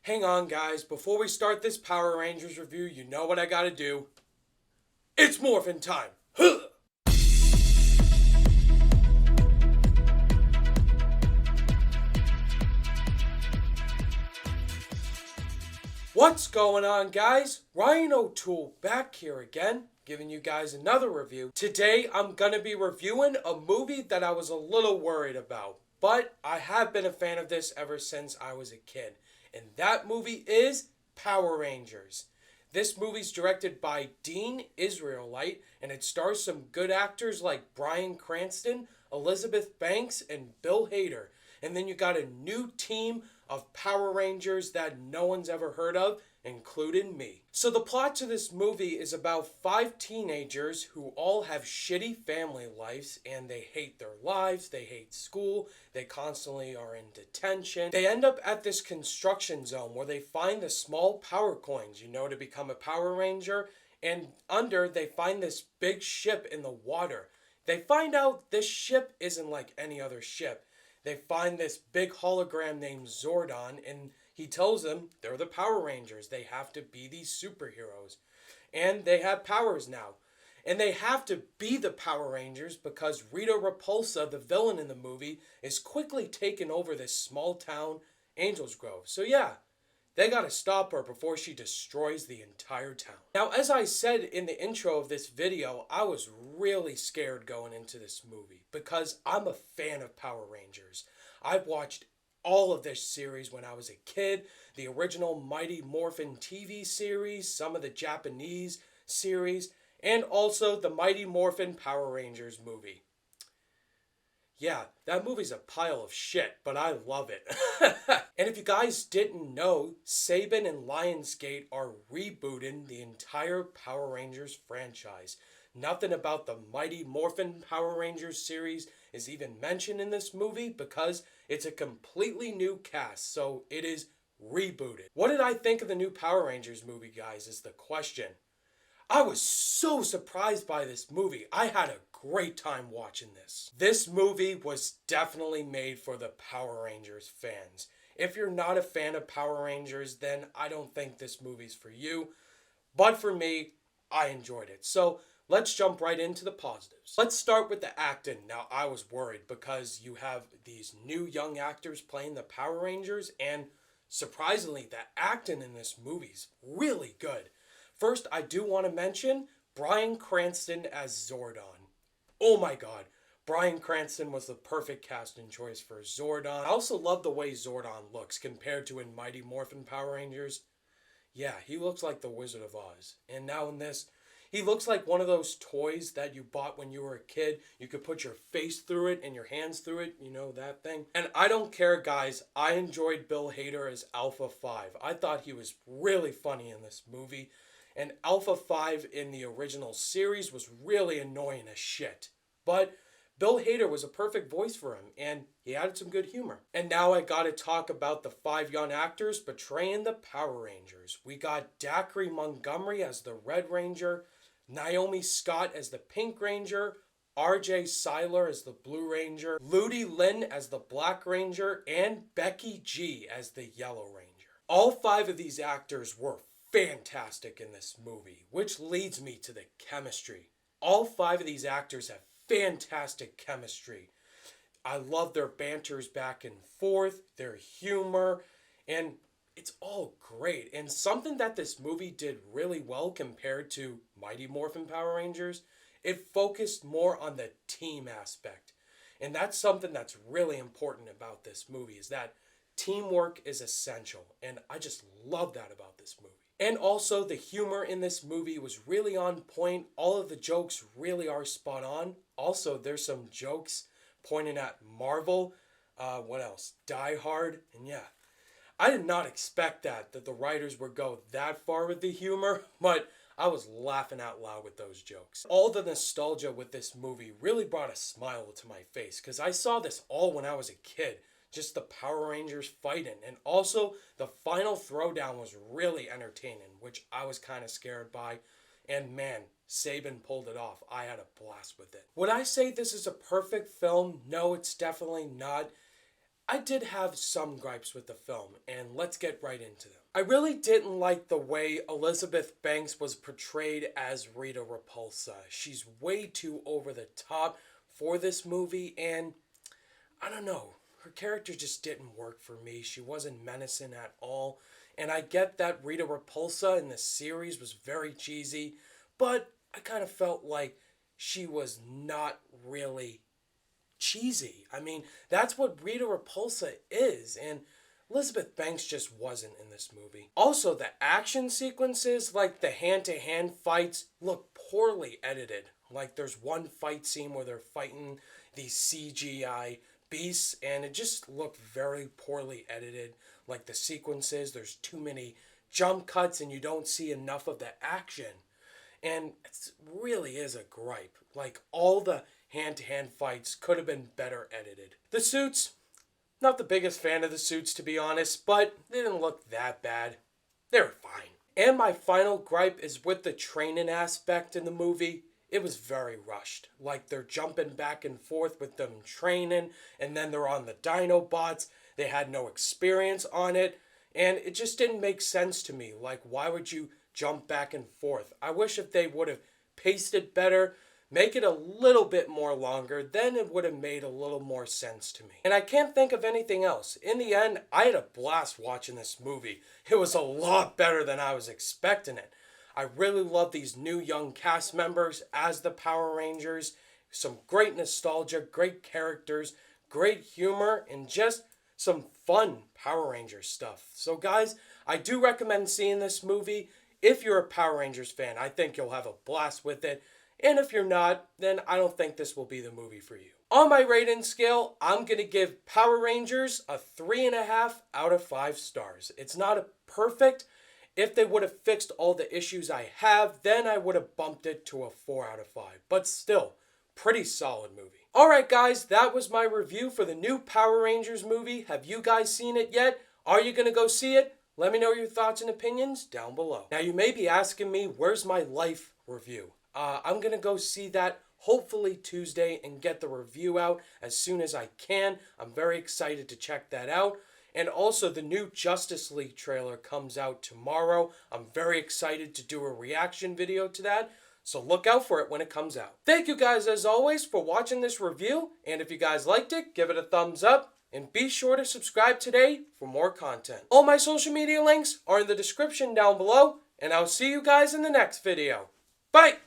Hang on, guys. Before we start this Power Rangers review, you know what I gotta do. It's morphin' time! Huh! What's going on, guys? Ryan O'Toole back here again, giving you guys another review. Today, I'm gonna be reviewing a movie that I was a little worried about, but I have been a fan of this ever since I was a kid. And that movie is Power Rangers. This movie's directed by Dean Israelite, and it stars some good actors like Bryan Cranston, Elizabeth Banks, and Bill Hader. And then you got a new team of Power Rangers that no one's ever heard of, including me. So the plot to this movie is about 5 teenagers who all have shitty family lives, and they hate their lives, they hate school, they constantly are in detention. They end up at this construction zone where they find the small power coins, to become a Power Ranger, and under they find this big ship in the water. They find out this ship isn't like any other ship. They find this big hologram named Zordon, and he tells them they're the Power Rangers. They have to be these superheroes. And they have powers now. And they have to be the Power Rangers because Rita Repulsa, the villain in the movie, is quickly taking over this small town, Angels Grove. So yeah, they gotta stop her before she destroys the entire town. Now, as I said in the intro of this video, I was really scared going into this movie because I'm a fan of Power Rangers. I've watched all of this series when I was a kid, the original Mighty Morphin TV series, some of the Japanese series, and also the Mighty Morphin Power Rangers movie. Yeah, that movie's a pile of shit, but I love it. And if you guys didn't know, Saban and Lionsgate are rebooting the entire Power Rangers franchise. Nothing about the Mighty Morphin Power Rangers series is even mentioned in this movie because it's a completely new cast, so it is rebooted. What did I think of the new Power Rangers movie, guys, is the question. I was so surprised by this movie. I had a great time watching this. This movie was definitely made for the Power Rangers fans. If you're not a fan of Power Rangers, then I don't think this movie's for you. But for me, I enjoyed it. So let's jump right into the positives. Let's start with the acting. Now, I was worried because you have these new young actors playing the Power Rangers, and surprisingly, the acting in this movie's really good. First, I do want to mention Bryan Cranston as Zordon. Oh my god, Bryan Cranston was the perfect casting choice for Zordon. I also love the way Zordon looks compared to in Mighty Morphin Power Rangers. Yeah, he looks like the Wizard of Oz. And now in this, he looks like one of those toys that you bought when you were a kid. You could put your face through it and your hands through it, that thing. And I don't care, guys, I enjoyed Bill Hader as Alpha 5. I thought he was really funny in this movie. And Alpha 5 in the original series was really annoying as shit. But Bill Hader was a perfect voice for him, and he added some good humor. And now I gotta talk about the 5 young actors portraying the Power Rangers. We got Dacre Montgomery as the Red Ranger, Naomi Scott as the Pink Ranger, RJ Cyler as the Blue Ranger, Ludi Lin as the Black Ranger, and Becky G as the Yellow Ranger. All 5 of these actors were fantastic in this movie, which leads me to the chemistry. All 5 of these actors have fantastic chemistry. I love their banters back and forth, their humor, and it's all great. And something that this movie did really well compared to Mighty Morphin Power Rangers, it focused more on the team aspect. And that's something that's really important about this movie, is that teamwork is essential. And I just love that about this movie. And also, the humor in this movie was really on point. All of the jokes really are spot on. Also, there's some jokes pointing at Marvel. What else? Die Hard. And yeah, I did not expect that the writers would go that far with the humor, but I was laughing out loud with those jokes. All the nostalgia with this movie really brought a smile to my face because I saw this all when I was a kid. Just the Power Rangers fighting. And also, the final throwdown was really entertaining, which I was kind of scared by. And man, Saban pulled it off. I had a blast with it. Would I say this is a perfect film? No, it's definitely not. I did have some gripes with the film, and let's get right into them. I really didn't like the way Elizabeth Banks was portrayed as Rita Repulsa. She's way too over the top for this movie, and I don't know, her character just didn't work for me. She wasn't menacing at all, and I get that Rita Repulsa in the series was very cheesy, but I kind of felt like she was not really cheesy. I mean, that's what Rita Repulsa is, and Elizabeth Banks just wasn't in this movie. Also, the action sequences, like the hand-to-hand fights, look poorly edited. Like there's one fight scene where they're fighting these CGI beasts, and it just looked very poorly edited. Like the sequences, there's too many jump cuts, and you don't see enough of the action. And it really is a gripe. Like all the hand-to-hand fights could have been better edited. The suits, not the biggest fan of the suits to be honest, but they didn't look that bad. They were fine. And my final gripe is with the training aspect in the movie. It was very rushed. Like they're jumping back and forth with them training, and then they're on the Dinobots. They had no experience on it, and it just didn't make sense to me. Like, why would you jump back and forth? I wish if they would have paced it better, make it a little bit more longer, then it would have made a little more sense to me. And I can't think of anything else. In the end, I had a blast watching this movie. It was a lot better than I was expecting it. I really love these new young cast members as the Power Rangers. Some great nostalgia, great characters, great humor, and just some fun Power Rangers stuff. So guys, I do recommend seeing this movie. If you're a Power Rangers fan, I think you'll have a blast with it. And if you're not, then I don't think this will be the movie for you. On my rating scale, I'm going to give Power Rangers a 3.5 out of 5 stars. It's not a perfect. If they would have fixed all the issues I have, then I would have bumped it to a 4 out of 5. But still, pretty solid movie. Alright guys, that was my review for the new Power Rangers movie. Have you guys seen it yet? Are you going to go see it? Let me know your thoughts and opinions down below. Now you may be asking me, where's my Life review? I'm going to go see that hopefully Tuesday and get the review out as soon as I can. I'm very excited to check that out. And also the new Justice League trailer comes out tomorrow. I'm very excited to do a reaction video to that. So look out for it when it comes out. Thank you guys as always for watching this review. And if you guys liked it, give it a thumbs up. And be sure to subscribe today for more content. All my social media links are in the description down below. And I'll see you guys in the next video. Bye!